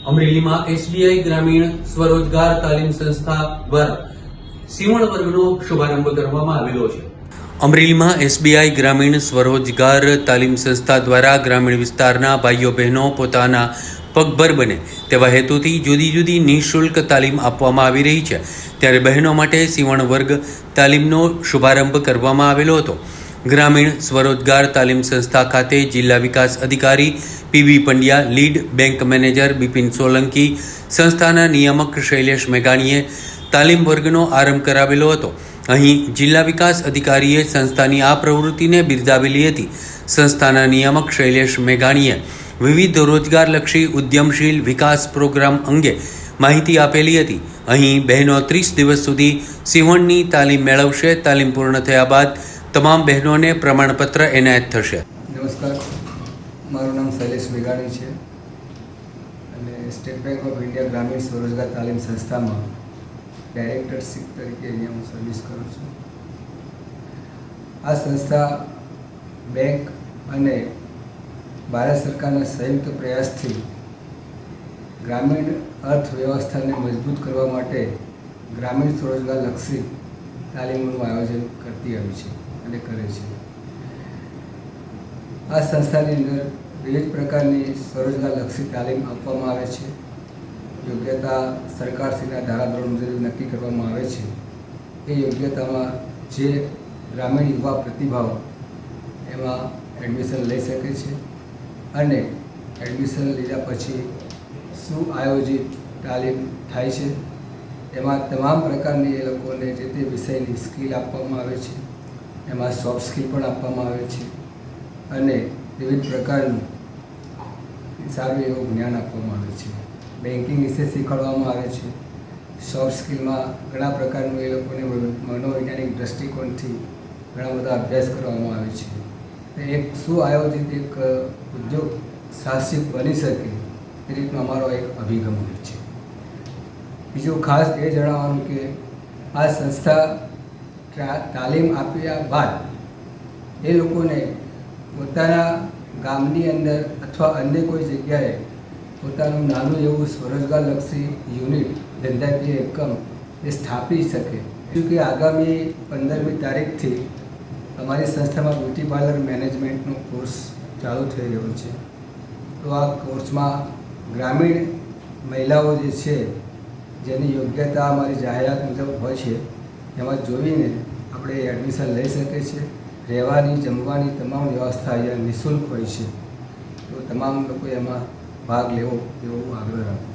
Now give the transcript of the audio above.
અમરેલીમાં એસબીઆઈ ગ્રામીણ સ્વરોજગાર તાલીમ સંસ્થા દ્વારા સીવણ વર્ગનો શુભારંભ કરવામાં આવેલો છે। અમરેલીમાં એસબીઆઈ ગ્રામીણ સ્વરોજગાર તાલીમ સંસ્થા દ્વારા ગ્રામીણ વિસ્તારના ભાઈઓ બહેનો પોતાના પગભર બને તેવા હેતુથી જુદી જુદી નિઃશુલ્ક તાલીમ આપવામાં આવી રહી છે। ત્યારે બહેનો માટે સીવણ વર્ગ તાલીમનો શુભારંભ કરવામાં આવેલો હતો। ગ્રામીણ સ્વરોજગાર તાલીમ સંસ્થા ખાતે જિલ્લા વિકાસ અધિકારી PB Pandya, lead bank manager Bipin Solanki, સંસ્થાના નિયામક શૈલેષ મેઘાણીએ તાલીમ વર્ગનો આરંભ કરાવેલો હતો। અહીં જિલ્લા વિકાસ અધિકારીએ સંસ્થાની આ પ્રવૃત્તિને બિરદાવેલી હતી। સંસ્થાના નિયામક શૈલેષ મેઘાણીએ વિવિધ રોજગારલક્ષી ઉદ્યમશીલ વિકાસ પ્રોગ્રામ અંગે માહિતી આપેલી હતી। અહીં બહેનો 30 દિવસ સુધી સીવણની તાલીમ મેળવશે। તાલીમ પૂર્ણ થયા બાદ તમામ બહેનોને પ્રમાણપત્ર એનાયત થશે। નમસ્કાર, મારું નામ શૈલેષ મેઘાણી છે અને સ્ટેટ બેંક ઓફ ઇન્ડિયા ગ્રામીણ સ્વરોજગાર તાલીમ સંસ્થામાં ડાયરેક્ટરશીપ તરીકે અહીંયા હું સર્વિસ કરું છું। આ સંસ્થા બેંક અને ભારત સરકારના સંયુક્ત પ્રયાસથી ગ્રામીણ અર્થવ્યવસ્થાને મજબૂત કરવા માટે ગ્રામીણ સ્વરોજગારલક્ષી તાલીમનું આયોજન કરતી આવી છે અને કરે છે। આ સંસ્થાની અંદર વિવિધ પ્રકારની સ્વરોજગારલક્ષી તાલીમ આપવામાં આવે છે। યોગ્યતા સરકારશ્રીના ધારાધોરણ મુજબ નક્કી કરવામાં આવે છે। એ યોગ્યતામાં જે ગ્રામીણ યુવા પ્રતિભાવ એમાં એડમિશન લઈ શકે છે અને એડમિશન લીધા પછી શું આયોજિત તાલીમ થાય છે એમાં તમામ પ્રકારની એ લોકોને જે તે વિષયની સ્કિલ આપવામાં આવે છે। એમાં સોફ્ટ સ્કિલ પણ આપવામાં આવે છે અને વિવિધ પ્રકારનું સારું એવું જ્ઞાન આપવામાં આવે છે। બેન્કિંગ વિશે શીખવાડવામાં આવે છે। સોફ્ટ સ્કિલમાં ઘણા પ્રકારનું એ લોકોને મનોવૈજ્ઞાનિક દૃષ્ટિકોણથી ઘણા બધા અભ્યાસ કરવામાં આવે છે। એક સુઆયોજિત એક ઉદ્યોગ સાહસિક બની શકે એ રીતનો અમારો એક અભિગમ હોય છે। બીજું ખાસ એ જણાવવાનું કે આ સંસ્થા તાલીમ આપ્યા બાદ એ લોકોને પોતાના ગામની અંદર અથવા અન્ય કોઈ જગ્યાએ પોતાનું નાનું એવું સ્વરોજગારલક્ષી યુનિટ ધંધાકીય એકમ એ સ્થાપી શકે। કે આગામી 15મી તારીખથી અમારી સંસ્થામાં બ્યુટી પાર્લર મેનેજમેન્ટનો કોર્સ ચાલુ થઈ રહ્યો છે। તો આ કોર્સમાં ગ્રામીણ મહિલાઓ જે છે જેની યોગ્યતા અમારી જાહેરાત મુજબ હોય છે એમાં જોઈને આપણે એડમિશન લઈ શકીએ છીએ। રહેવાની જમવાની તમામ વ્યવસ્થા અહીંયા નિઃશુલ્ક હોય છે। તો તમામ લોકો એમાં ભાગ લેવો એવો આગ્રહ રાખું છું।